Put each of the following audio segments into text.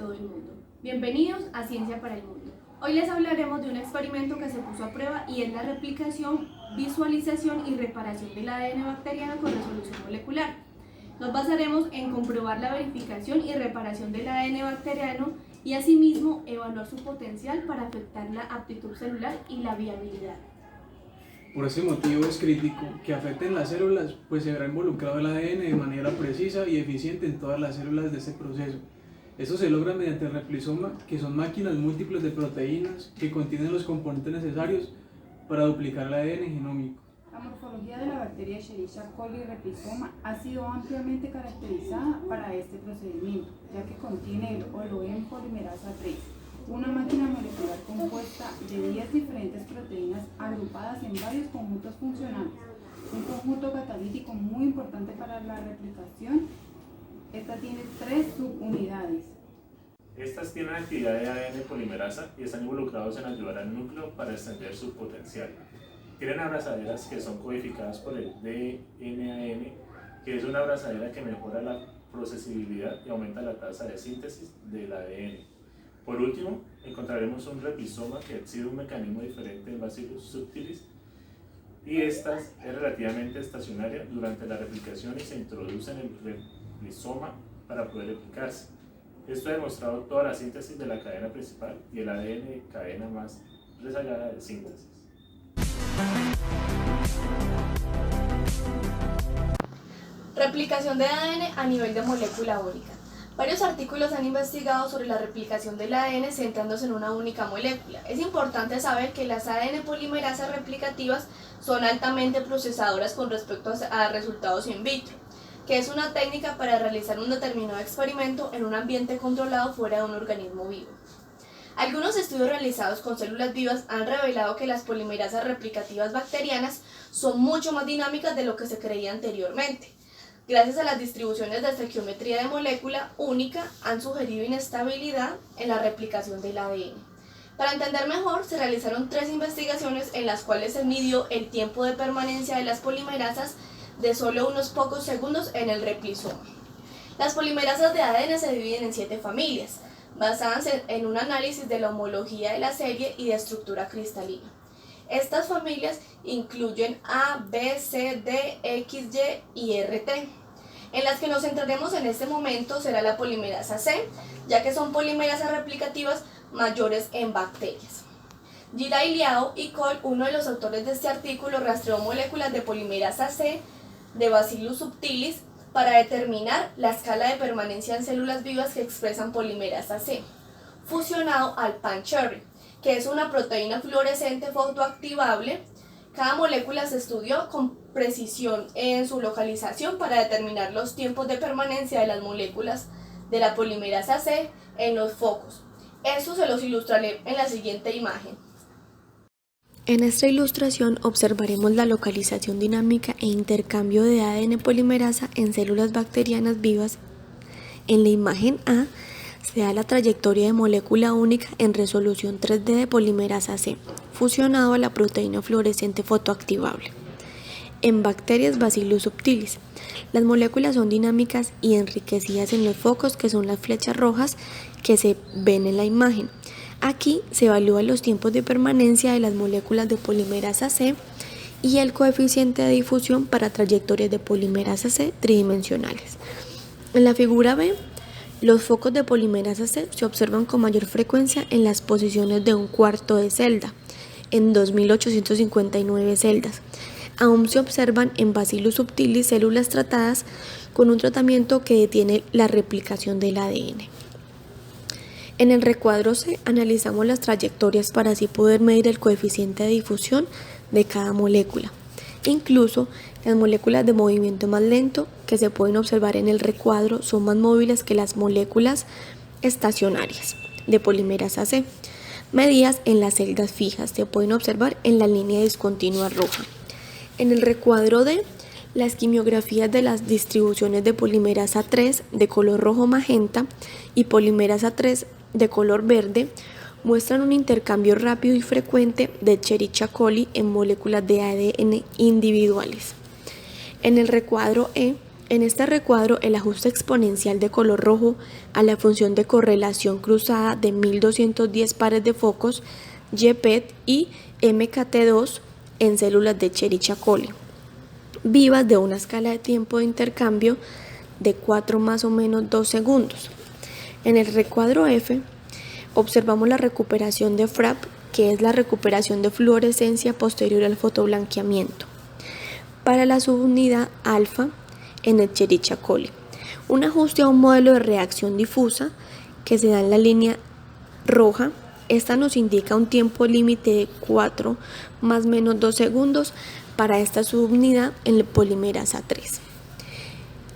todo el mundo. Bienvenidos a Ciencia para el Mundo. Hoy les hablaremos de un experimento que se puso a prueba y es la replicación, visualización y reparación del ADN bacteriano con resolución molecular. Nos basaremos en comprobar la verificación y reparación del ADN bacteriano y asimismo evaluar su potencial para afectar la aptitud celular y la viabilidad. Por ese motivo es crítico que afecten las células, pues se verá involucrado el ADN de manera precisa y eficiente en todas las células de este proceso. Esto se logra mediante el replisoma, que son máquinas múltiples de proteínas que contienen los componentes necesarios para duplicar el ADN genómico. La morfología de la bacteria Escherichia coli replisoma ha sido ampliamente caracterizada para este procedimiento, ya que contiene el holoen polimerasa 3, una máquina molecular compuesta de 10 diferentes proteínas agrupadas en varios conjuntos funcionales, un conjunto catalítico muy importante para la replicación. Esta tiene 3 subunidades. Estas tienen actividad de ADN polimerasa y están involucrados en ayudar al núcleo para extender su potencial. Tienen abrazaderas que son codificadas por el DNAN, que es una abrazadera que mejora la procesabilidad y aumenta la tasa de síntesis del ADN. Por último, encontraremos un replisoma que exhibe un mecanismo diferente en Bacillus subtilis, y esta es relativamente estacionaria durante la replicación y se introduce en el replisoma para poder replicarse. Esto ha demostrado toda la síntesis de la cadena principal y el ADN cadena más rezagada de síntesis. Replicación de ADN a nivel de molécula única. Varios artículos han investigado sobre la replicación del ADN centrándose en una única molécula. Es importante saber que las ADN polimerasas replicativas son altamente procesadoras con respecto a resultados in vitro, que es una técnica para realizar un determinado experimento en un ambiente controlado fuera de un organismo vivo. Algunos estudios realizados con células vivas han revelado que las polimerasas replicativas bacterianas son mucho más dinámicas de lo que se creía anteriormente. Gracias a las distribuciones de estequiometría de molécula única, han sugerido inestabilidad en la replicación del ADN. Para entender mejor, se realizaron 3 investigaciones en las cuales se midió el tiempo de permanencia de las polimerasas de solo unos pocos segundos en el replisoma. Las polimerasas de ADN se dividen en 7 familias, basadas en un análisis de la homología de la serie y de estructura cristalina. Estas familias incluyen A, B, C, D, X, Y y RT. En las que nos centraremos en este momento será la polimerasa C, ya que son polimerasas replicativas mayores en bacterias. Gira y Liao y Cole, uno de los autores de este artículo, rastreó moléculas de polimerasa C de Bacillus subtilis para determinar la escala de permanencia en células vivas que expresan polimerasa C, fusionado al pan-cherry, que es una proteína fluorescente fotoactivable. Cada molécula se estudió con precisión en su localización para determinar los tiempos de permanencia de las moléculas de la polimerasa C en los focos. Eso se los ilustraré en la siguiente imagen. En esta ilustración observaremos la localización dinámica e intercambio de ADN polimerasa en células bacterianas vivas. En la imagen A se da la trayectoria de molécula única en resolución 3D de polimerasa C, fusionado a la proteína fluorescente fotoactivable. En bacterias Bacillus subtilis, las moléculas son dinámicas y enriquecidas en los focos, que son las flechas rojas que se ven en la imagen. Aquí se evalúan los tiempos de permanencia de las moléculas de polimerasa C y el coeficiente de difusión para trayectorias de polimerasa C tridimensionales. En la figura B, los focos de polimerasa C se observan con mayor frecuencia en las posiciones de un cuarto de celda, en 2859 celdas. Aún se observan en Bacillus subtilis células tratadas con un tratamiento que detiene la replicación del ADN. En el recuadro C analizamos las trayectorias para así poder medir el coeficiente de difusión de cada molécula. Incluso las moléculas de movimiento más lento que se pueden observar en el recuadro son más móviles que las moléculas estacionarias de polimerasa C. Medidas en las celdas fijas se pueden observar en la línea discontinua roja. En el recuadro D, las quimiografías de las distribuciones de polimerasa 3 de color rojo magenta y polimerasa 3 de color verde muestran un intercambio rápido y frecuente de Escherichia coli en moléculas de ADN individuales. En el recuadro E, En este recuadro, el ajuste exponencial de color rojo a la función de correlación cruzada de 1210 pares de focos YPET y MKT2 en células de Escherichia coli, vivas de una escala de tiempo de intercambio de 4 más o menos 2 segundos. En el recuadro F, observamos la recuperación de FRAP, que es la recuperación de fluorescencia posterior al fotoblanqueamiento, para la subunidad alfa en Escherichia coli. Un ajuste a un modelo de reacción difusa que se da en la línea roja. Esta nos indica un tiempo límite de 4 más o menos 2 segundos para esta subunidad en la polimerasa 3.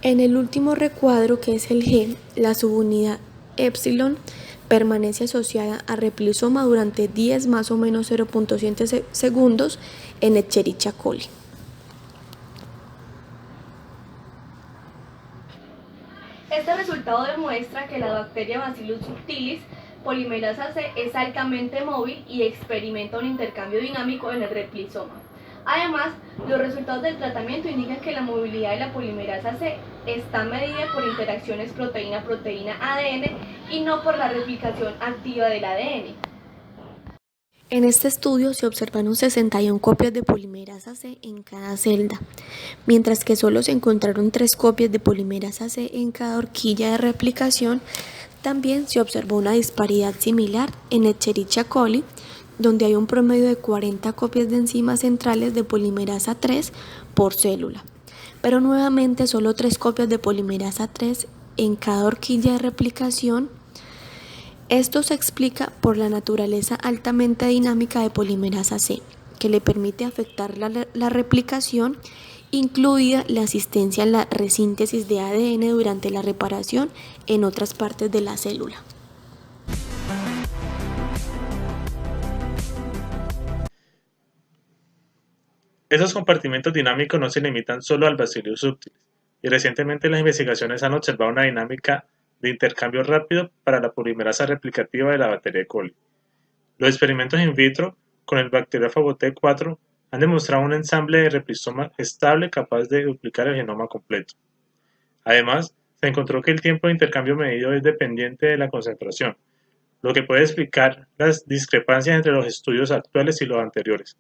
En el último recuadro, que es el G, la subunidad epsilon permanece asociada a replisoma durante 10 más o menos 0.7 segundos en Escherichia coli. Este resultado demuestra que la bacteria Bacillus subtilis polimerasa C es altamente móvil y experimenta un intercambio dinámico en el replisoma. Además, los resultados del tratamiento indican que la movilidad de la polimerasa C está medida por interacciones proteína-proteína-ADN y no por la replicación activa del ADN. En este estudio se observaron 61 copias de polimerasa C en cada celda, mientras que solo se encontraron 3 copias de polimerasa C en cada horquilla de replicación. También se observó una disparidad similar en Escherichia coli, donde hay un promedio de 40 copias de enzimas centrales de polimerasa 3 por célula, pero nuevamente solo 3 copias de polimerasa 3 en cada horquilla de replicación. Esto se explica por la naturaleza altamente dinámica de polimerasa C, que le permite afectar la replicación, incluida la asistencia en la resíntesis de ADN durante la reparación en otras partes de la célula. Esos compartimentos dinámicos no se limitan solo al Bacillus subtilis, y recientemente las investigaciones han observado una dinámica de intercambio rápido para la polimerasa replicativa de la bacteria E. coli. Los experimentos in vitro con el bacteriófago T4 han demostrado un ensamble de replisoma estable capaz de duplicar el genoma completo. Además, se encontró que el tiempo de intercambio medido es dependiente de la concentración, lo que puede explicar las discrepancias entre los estudios actuales y los anteriores.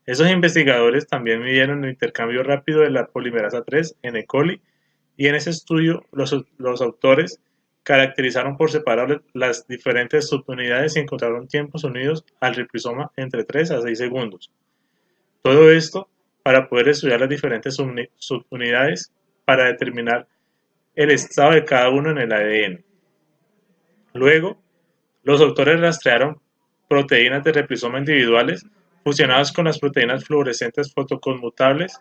Esos investigadores también midieron el intercambio rápido de la polimerasa 3 en E. coli, y en ese estudio los autores caracterizaron por separado las diferentes subunidades y encontraron tiempos unidos al replisoma entre 3 a 6 segundos. Todo esto para poder estudiar las diferentes subunidades para determinar el estado de cada uno en el ADN. Luego, los autores rastrearon proteínas de replisoma individuales fusionadas con las proteínas fluorescentes fotoconmutables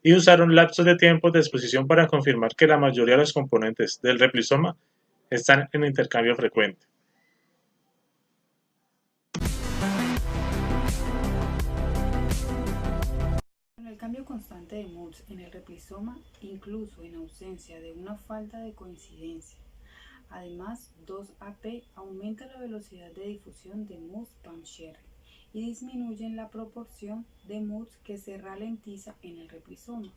y usaron lapsos de tiempo de exposición para confirmar que la mayoría de los componentes del replisoma están en intercambio frecuente. Con el cambio constante de MUDS en el replisoma, incluso en ausencia de una falta de coincidencia. Además, 2AP aumenta la velocidad de difusión de MUDS-PAM-Sherry y disminuyen la proporción de MUDS que se ralentiza en el replisoma.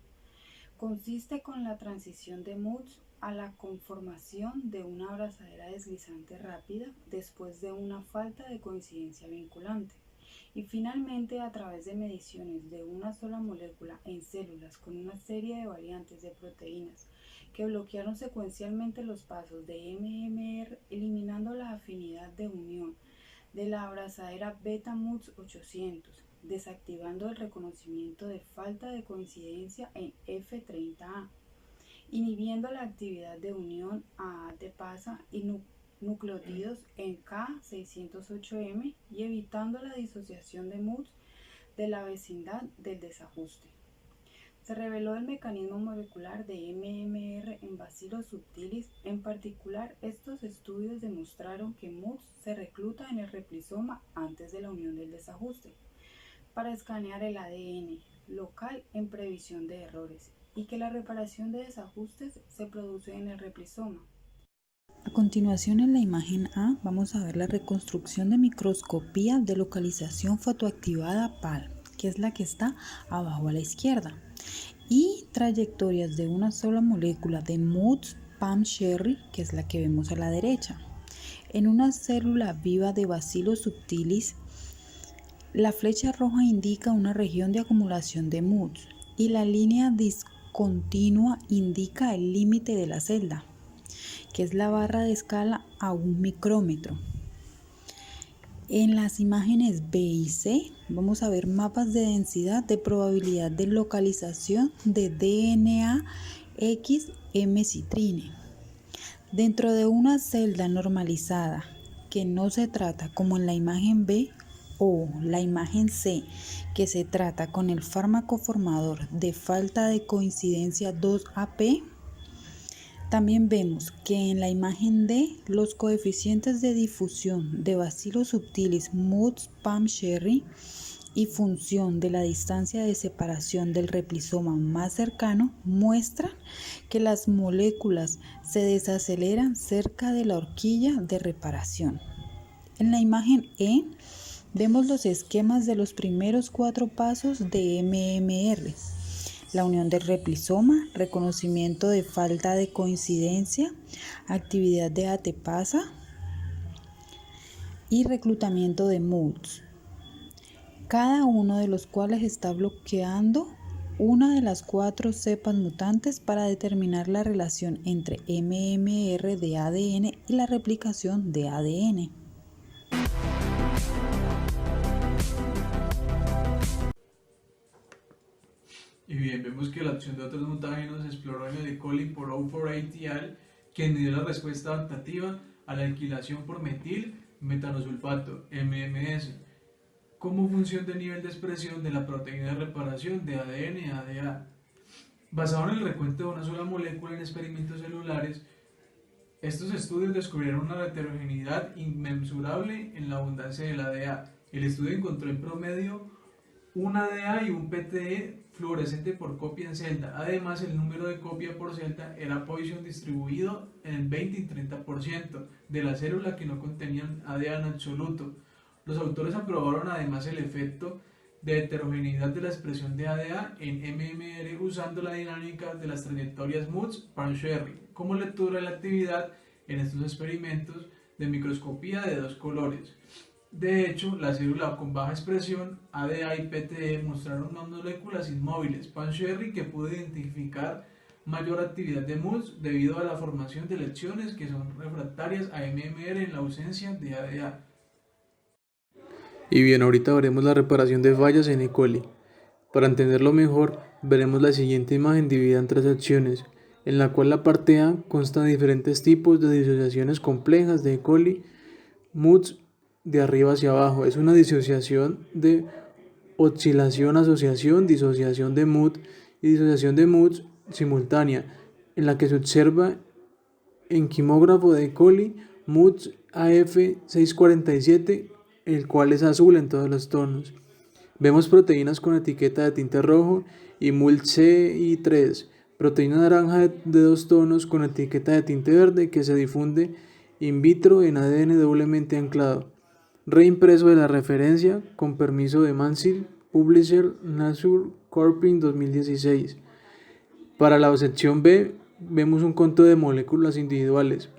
Consiste con la transición de MUDS a la conformación de una abrazadera deslizante rápida después de una falta de coincidencia vinculante, y finalmente a través de mediciones de una sola molécula en células con una serie de variantes de proteínas que bloquearon secuencialmente los pasos de MMR, eliminando la afinidad de unión de la abrazadera beta-MUDS 800, desactivando el reconocimiento de falta de coincidencia en F30A, inhibiendo la actividad de unión a ATPasa y nucleótidos en K608M y evitando la disociación de MUDS de la vecindad del desajuste. Se reveló el mecanismo molecular de MMR en Bacillus subtilis. En particular, estos estudios demostraron que MUDS se recluta en el replisoma antes de la unión del desajuste para escanear el ADN local en previsión de errores y que la reparación de desajustes se produce en el replisoma. A continuación, en la imagen A vamos a ver la reconstrucción de microscopía de localización fotoactivada PAL, que es la que está abajo a la izquierda. y trayectorias de una sola molécula de Mutz-Pam-Sherry, que es la que vemos a la derecha. En una célula viva de Bacillus subtilis, la flecha roja indica una región de acumulación de Mutz y la línea discontinua indica el límite de la celda, que es la barra de escala a 1 micrómetro. En las imágenes B y C vamos a ver mapas de densidad de probabilidad de localización de DNA X-M-citrine. Dentro de una celda normalizada, que no se trata como en la imagen B o la imagen C, que se trata con el fármaco formador de falta de coincidencia 2AP, también vemos que en la imagen D los coeficientes de difusión de Bacillus subtilis Mutz-Pam-Sherry y función de la distancia de separación del replisoma más cercano muestran que las moléculas se desaceleran cerca de la horquilla de reparación. En la imagen E vemos los esquemas de los primeros 4 pasos de MMR. La unión del replisoma, reconocimiento de falta de coincidencia, actividad de ATPasa y reclutamiento de Mutz, cada uno de los cuales está bloqueando una de las 4 cepas mutantes para determinar la relación entre MMR de ADN y la replicación de ADN. Y bien, vemos que la acción de otros mutágenos se exploró en el E. coli por O4 et al, quien midió la respuesta adaptativa a la alquilación por metil metanosulfato, MMS, como función del nivel de expresión de la proteína de reparación de ADN ADA. Basado en el recuento de una sola molécula en experimentos celulares, estos estudios descubrieron una heterogeneidad inmensurable en la abundancia del ADA. El estudio encontró en promedio un ADA y un PTE fluorescente por copia en celda. Además, el número de copia por celda era Poisson distribuido en el 20 y 30% de la célula que no contenían ADA en absoluto. Los autores aprobaron además el efecto de heterogeneidad de la expresión de ADA en MMR usando la dinámica de las trayectorias Mutz-Pam-Sherry como lectura de la actividad en estos experimentos de microscopía de 2 colores. De hecho, la célula con baja expresión, ADA y PTE, mostraron más moléculas inmóviles Pam-Sherry que pudo identificar mayor actividad de Mutz debido a la formación de lecciones que son refractarias a MMR en la ausencia de ADA. Y bien, ahorita veremos la reparación de fallas en E. coli. Para entenderlo mejor, veremos la siguiente imagen dividida en 3 secciones, en la cual la parte A consta de diferentes tipos de disociaciones complejas de E. coli, Mutz de arriba hacia abajo. Es una disociación de oscilación, asociación, disociación de Mutz y disociación de Mutz simultánea, en la que se observa en quimógrafo de E. coli Mutz AF647, el cual es azul en todos los tonos. Vemos proteínas con etiqueta de tinte rojo y MULCI3, proteína naranja de 2 tonos con etiqueta de tinte verde que se difunde in vitro en ADN doblemente anclado. Reimpreso de la referencia con permiso de Mansell, Publisher Nature Corping 2016. Para la sección B vemos un conto de moléculas individuales.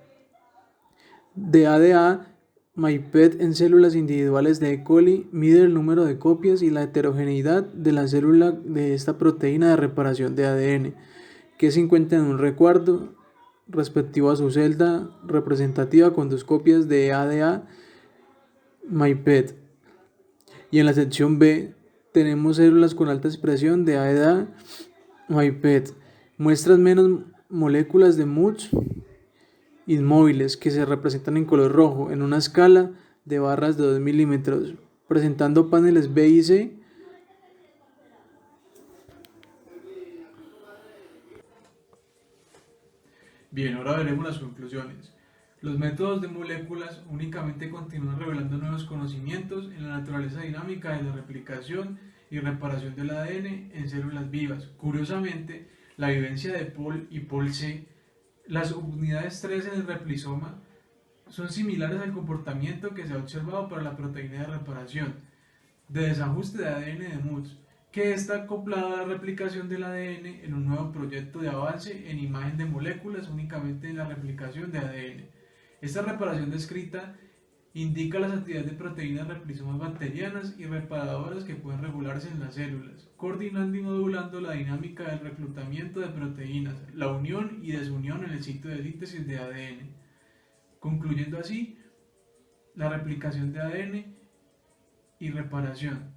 De ADA, MyPET en células individuales de E. coli mide el número de copias y la heterogeneidad de la célula de esta proteína de reparación de ADN, que se encuentra en un recuadro respectivo a su celda representativa con 2 copias de ADA MyPET. Y en la sección B tenemos células con alta expresión de ADA MyPET, muestras menos moléculas de Mutz inmóviles que se representan en color rojo en una escala de barras de 2 milímetros, presentando paneles B y C. Bien, ahora veremos las conclusiones. Los métodos de moléculas únicamente continúan revelando nuevos conocimientos en la naturaleza dinámica de la replicación y reparación del ADN en células vivas. Curiosamente, la vivencia de Paul y Paul C., las unidades 3 en el replisoma, son similares al comportamiento que se ha observado para la proteína de reparación de desajuste de ADN de Mutz, que está acoplada a la replicación del ADN en un nuevo proyecto de avance en imagen de moléculas únicamente en la replicación de ADN. Esta reparación descrita indica las actividades de proteínas replisomas bacterianas y reparadoras que pueden regularse en las células, coordinando y modulando la dinámica del reclutamiento de proteínas, la unión y desunión en el sitio de síntesis de ADN, concluyendo así la replicación de ADN y reparación.